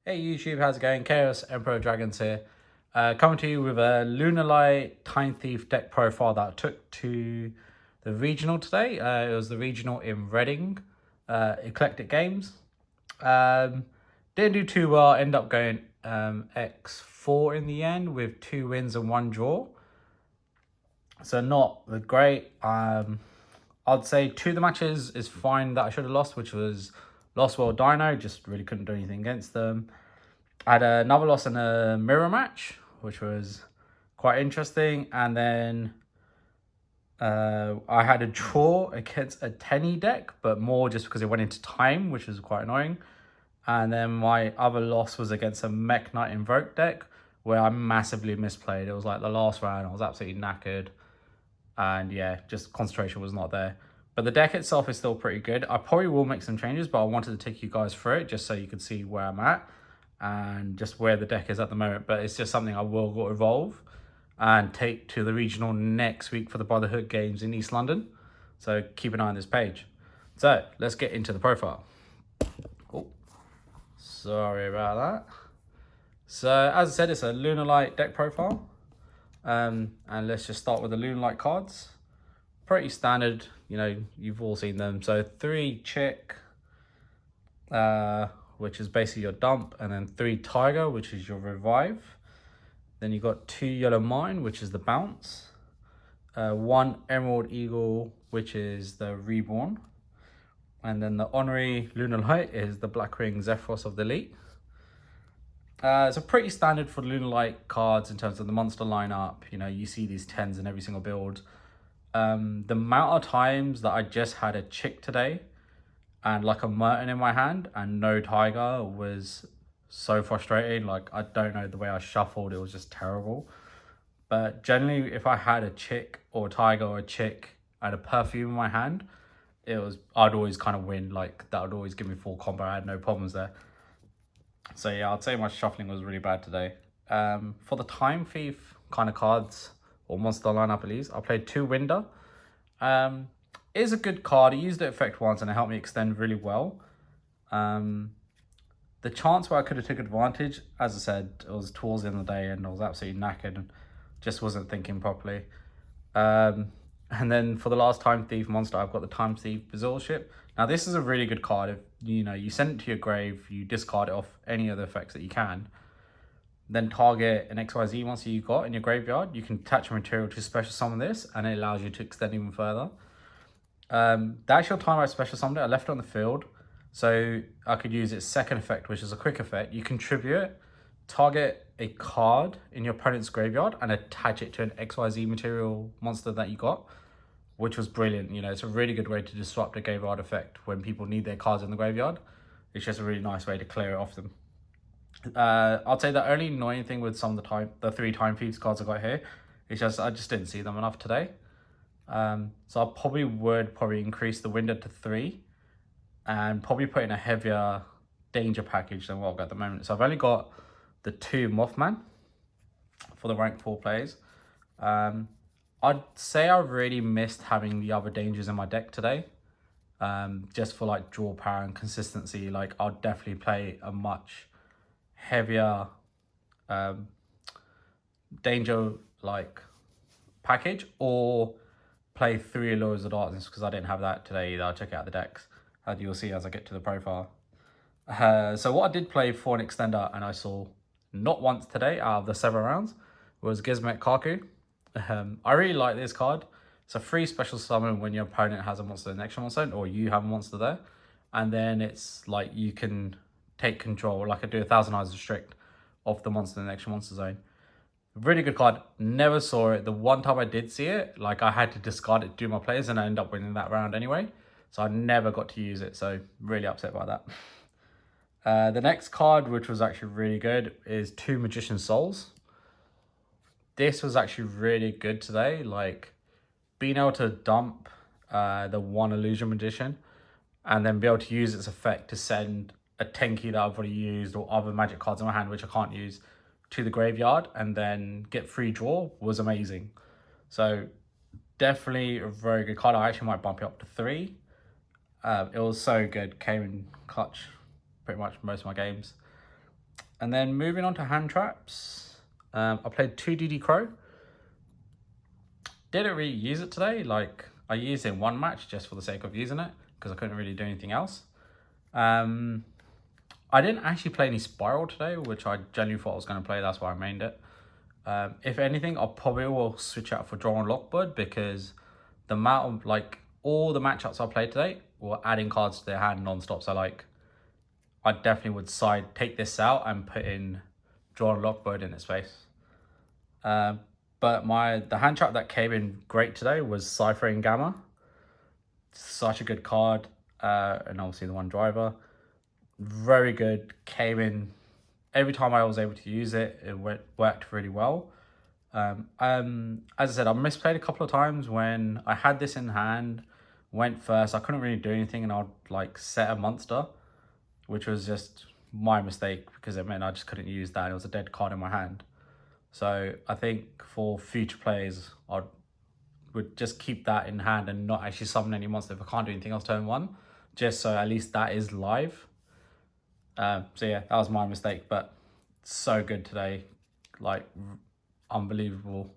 Hey YouTube, how's it going? Chaos Emperor Dragons here. Coming to you with a Lunalight Time Thief deck profile that I took to the regional today. It was the regional in Reading, Eclectic Games. Didn't do too well, ended up going X4 in the end with 2 wins and 1 draw. So not the great. I'd say 2 of the matches is fine that I should have lost, which was Lost World Dino, just really couldn't do anything against them. I had another loss in a mirror match, which was quite interesting. And then I had a draw against a Tenny deck, but more just because it went into time, which was quite annoying. And then my other loss was against a Mech Knight Invoke deck, where I massively misplayed. It was like the last round, I was absolutely knackered. And yeah, just concentration was not there. But the deck itself is still pretty good. I probably will make some changes, but I wanted to take you guys through it just so you could see where I'm at and just where the deck is at the moment. But it's just something I will evolve and take to the regional next week for the Brotherhood games in East London. So keep an eye on this page. So let's get into the profile. Oh, sorry about that. So as I said, it's a Lunalight deck profile. And let's just start with the Lunalight cards. Pretty standard, you know, you've all seen them. So 3 Chick, which is basically your dump, and then 3 Tiger, which is your revive. Then you got 2 Yellow Mine, which is the bounce. 1 Emerald Eagle, which is the reborn. And then the honorary Lunalight is the Black Ring Zephyros of the Elite. So pretty standard for Lunalight cards in terms of the monster lineup. You know, you see these 10s in every single build. The amount of times that I just had a Chick today and like a Merton in my hand and no Tiger was so frustrating. Like, I don't know, the way I shuffled, it was just terrible. But generally, if I had a Chick or a Tiger or a Chick and a Perfume in my hand, I'd always kind of win. Like, that would always give me full combo. I had no problems there. So yeah, I'd say my shuffling was really bad today. For the Time Thief kind of cards or monster lineup at least, I played 2 Winder. It is a good card. I used the effect once and it helped me extend really well. The chance where I could have took advantage, as I said, it was towards the end of the day and I was absolutely knackered and just wasn't thinking properly. And then for the last Time Thief monster, I've got the Time Thief Basil Ship. Now this is a really good card. If you send it to your grave, you discard it off any other effects that you can, then target an XYZ monster you got in your graveyard. You can attach a material to special summon this and it allows you to extend even further. The actual time I special summoned it, I left it on the field so I could use its second effect, which is a quick effect. You contribute, target a card in your opponent's graveyard and attach it to an XYZ material monster that you got, which was brilliant. You know, it's a really good way to disrupt a graveyard effect when people need their cards in the graveyard. It's just a really nice way to clear it off them. I'd say the only annoying thing with some of the 3 Time Thieves cards I got here is just I just didn't see them enough today. So I probably would increase the window to 3 and probably put in a heavier danger package than what I've got at the moment. So I've only got the 2 Mothman for the rank 4 players. I'd say I really missed having the other dangers in my deck today. Just for like draw power and consistency, like I'll definitely play a much heavier danger like package or play 3 Allures of Darkness, because I didn't have that today either. I'll check out the decks, as you'll see as I get to the profile. So what I did play for an extender and I saw not once today out of the 7 rounds was Gizmek Kaku. I really like this card. It's a free special summon when your opponent has a monster in the next monster zone or you have a monster there. And then it's like you can take control, like I do 1,000 Eyes Restrict of the monster in the next monster zone. Really good card. Never saw it. The one time I did see it, like I had to discard it to do my plays and I ended up winning that round anyway. So I never got to use it. So really upset by that. The next card, which was actually really good, is 2 Magician Souls. This was actually really good today. Like being able to dump the 1 Illusion Magician and then be able to use its effect to send a Tenki that I've already used or other magic cards in my hand which I can't use to the graveyard and then get free draw was amazing. So definitely a very good card. I actually might bump it up to 3. It was so good. Came in clutch pretty much most of my games. And then moving on to hand traps, I played 2 DD Crow. Didn't really use it today. Like, I used it in one match just for the sake of using it because I couldn't really do anything else. I didn't actually play any Spiral today, which I genuinely thought I was going to play. That's why I mained it. If anything, I probably will switch out for Draw and Lockbird because the amount of, like, all the matchups I played today were adding cards to their hand non-stop. So, like, I definitely would take this out and put in Draw and Lockbird in its place. But the hand trap that came in great today was Cypher and Gamma. Such a good card. And obviously the one driver. Very good. Came in every time I was able to use it. It worked really well. As I said, I misplayed a couple of times when I had this in hand, went first. I couldn't really do anything and I'd like set a monster, which was just my mistake because it meant I just couldn't use that. It was a dead card in my hand. So I think for future players, I would just keep that in hand and not actually summon any monster if I can't do anything else turn 1, just so at least that is live. So yeah, that was my mistake, but so good today, like unbelievable.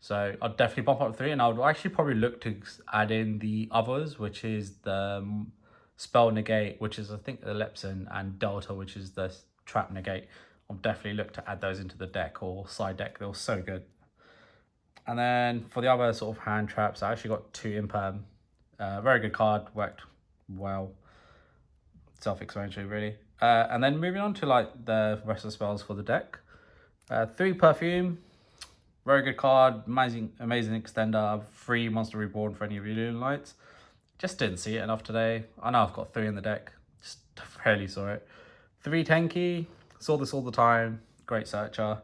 So I'd definitely bump up 3, and I would actually probably look to add in the others, which is the Spell Negate, which is I think the Lepsin, and Delta, which is the Trap Negate. I'll definitely look to add those into the deck or side deck. They were so good. And then for the other sort of hand traps, I actually got 2 Imperm. Very good card, worked well. Self-explanatory, really. And then moving on to like the rest of the spells for the deck. 3 Perfume, very good card, amazing extender, 3 Monster Reborn for any of your Lunalights. Just didn't see it enough today. I know I've got 3 in the deck, just barely saw it. 3 Tenki, saw this all the time, great searcher.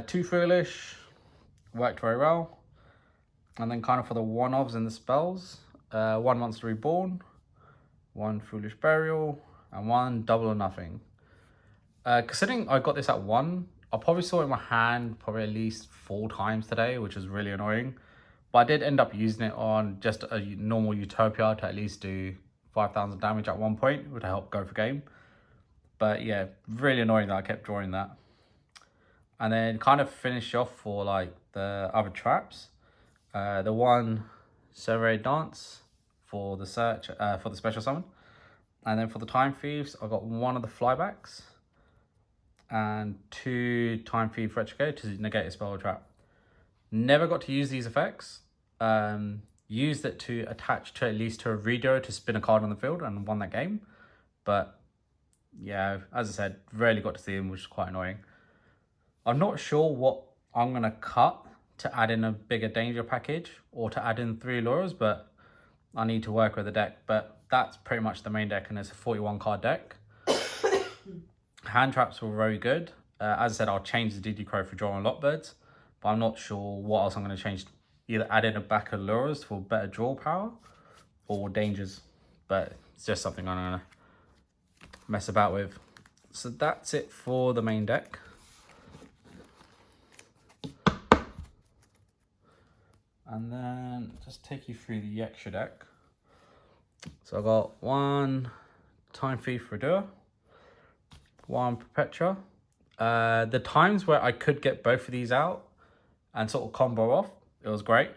2 Foolish, worked very well. And then kind of for the one-offs in the spells, 1 Monster Reborn, 1 Foolish Burial, and 1 Double or Nothing. Considering I got this at 1, I probably saw it in my hand probably at least 4 times today, which is really annoying. But I did end up using it on just a normal Utopia to at least do 5,000 damage at one point, which would help go for game. But yeah, really annoying that I kept drawing that. And then kind of finish off for like the other traps. The 1 Survey Dance for the search, for the special summon. And then for the Time Thieves, I got 1 of the flybacks and 2 Time Thief Retrograde to negate a spell or trap. Never got to use these effects. Used it to attach to at least to a redo to spin a card on the field and won that game. But yeah, as I said, rarely got to see them, which is quite annoying. I'm not sure what I'm going to cut to add in a bigger danger package or to add in 3 lures, but I need to work with the deck. But that's pretty much the main deck, and it's a 41 card deck. Hand traps were very good. As I said, I'll change the DD Crow for Draw and Lockbirds, but I'm not sure what else I'm going to change. Either add in a back of lures for better draw power or dangers, but it's just something I'm going to mess about with. So that's it for the main deck. And then just take you through the extra deck. So I got 1 Time Thief Redoer, 1 Perpetua. The times where I could get both of these out and sort of combo off, it was great.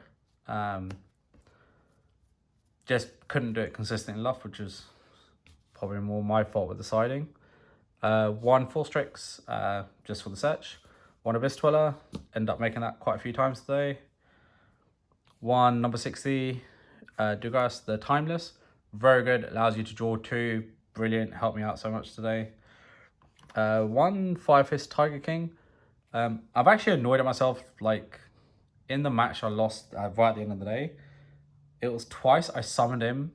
Just couldn't do it consistently enough, which is probably more my fault with the siding. 1 Full Strix, just for the search. 1 Abyss Dweller, ended up making that quite a few times today. 1 number 60, Dugas, the Timeless. Very good, allows you to draw 2. Brilliant, helped me out so much today. 1 Fire Fist Tiger King. I've actually annoyed at myself, like, in the match I lost right at the end of the day. It was twice I summoned him,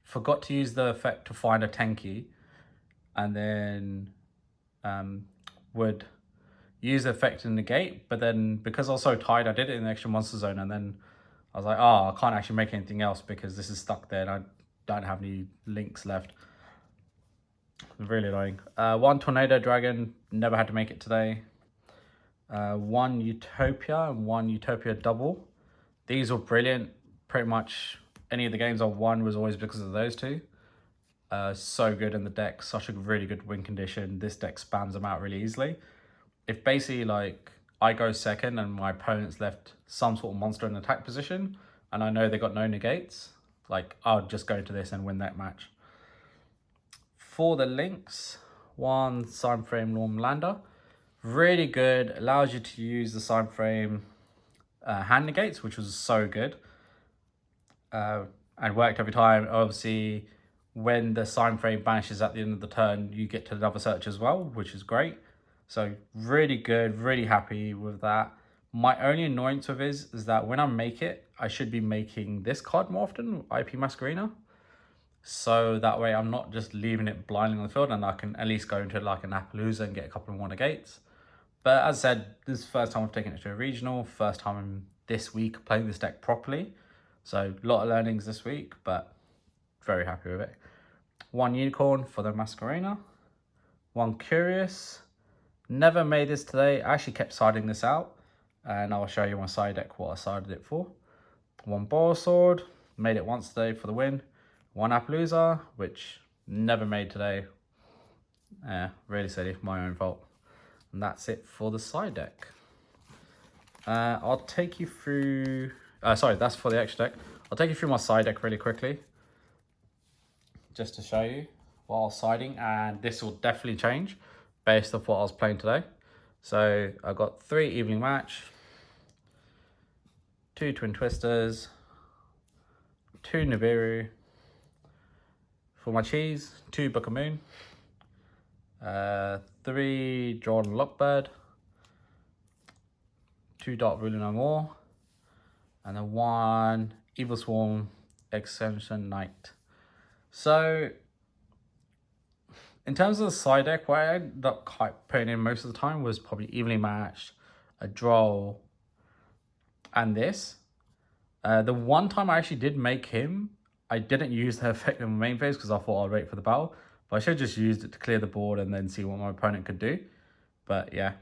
forgot to use the effect to find a Tenki, and then would use the effect in the gate, but then because I was so tired, I did it in the extra monster zone, and then I was like, oh, I can't actually make anything else because this is stuck there and I don't have any links left. Really annoying. 1 Tornado Dragon, never had to make it today. 1 Utopia and 1 Utopia Double. These were brilliant. Pretty much any of the games I won was always because of those 2. So good in the deck, such a really good win condition. This deck spams them out really easily. If basically like I go second and my opponent's left some sort of monster in attack position and I know they got no negates, like I'll just go to this and win that match. For the links, one sign frame norm lander, really good, allows you to use the sign frame hand negates, which was so good, and worked every time. Obviously, when the sign frame vanishes at the end of the turn, you get to another search as well, which is great. So really good, really happy with that. My only annoyance with is that when I make it, I should be making this card more often, IP Masquerena. So that way I'm not just leaving it blindly on the field and I can at least go into like an Appaloosa and get a couple of more negates. But as I said, this is the first time I've taken it to a regional, first time this week playing this deck properly. So a lot of learnings this week, but very happy with it. One unicorn for the Masquerena. One curious. Never made this today. I actually kept siding this out and I'll show you my side deck what I sided it for. One Boar Sword. Made it once today for the win. One Appaloosa, which never made today. Really silly, my own fault. And that's it for the side deck. I'll take you through... sorry, that's for the extra deck. I'll take you through my side deck really quickly. Just to show you what I was siding. And this will definitely change based off what I was playing today. So I've got 3 Evening Match, 2 Twin Twisters, 2 Nibiru. For my cheese, 2 Book of Moon, 3 Jordan Lockbird, 2 Dark Ruler No More, and then 1 Evil Swarm Extension Knight. So, in terms of the side deck, what I ended up putting in most of the time was probably Evenly Matched, a Droll, and this. The one time I actually did make him, I didn't use the effect in my main phase because I thought I'd wait for the battle. But I should have just used it to clear the board and then see what my opponent could do. But yeah.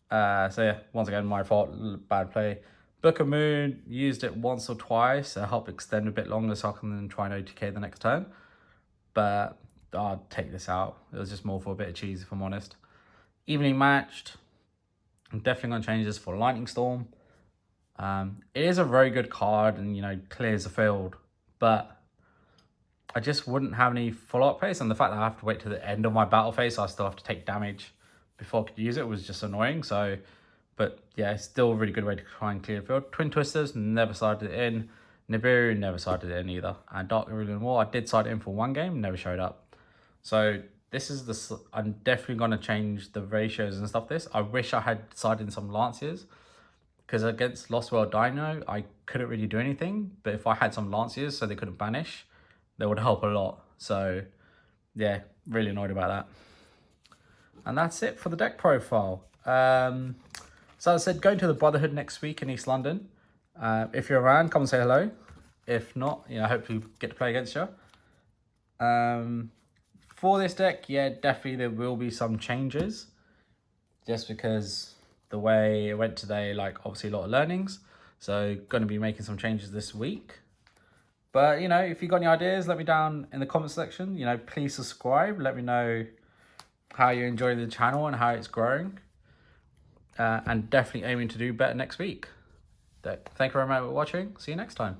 So yeah, once again, my fault, bad play. Book of Moon, used it once or twice to help extend a bit longer so I can then try and OTK the next turn. But I'll take this out. It was just more for a bit of cheese, if I'm honest. Evening Matched. I'm definitely going to change this for Lightning Storm. It is a very good card and, you know, clears the field. But I just wouldn't have any follow-up phase, and the fact that I have to wait to the end of my battle phase, so I still have to take damage before I could use it, was just annoying. So, but yeah, it's still a really good way to try and clear the field. Twin Twisters, never sided it in. Nibiru, never sided it in either. And Dark Ruler War, I did side it in for 1 game, never showed up. So this is the, I'm definitely going to change the ratios and stuff this. I wish I had sided in some Lanciers, because against Lost World Dino, I couldn't really do anything. But if I had some Lanciers so they couldn't banish, that would help a lot. So yeah, really annoyed about that. And that's it for the deck profile. So as I said, going to the Brotherhood next week in East London. If you're around, come and say hello. If not, you know, hopefully get to play against you. For this deck, yeah, definitely there will be some changes. Just because the way it went today, like obviously a lot of learnings. So going to be making some changes this week. But, you know, if you've got any ideas, let me down in the comment section. You know, please subscribe. Let me know how you enjoy the channel and how it's growing. And definitely aiming to do better next week. Thank you very much for watching. See you next time.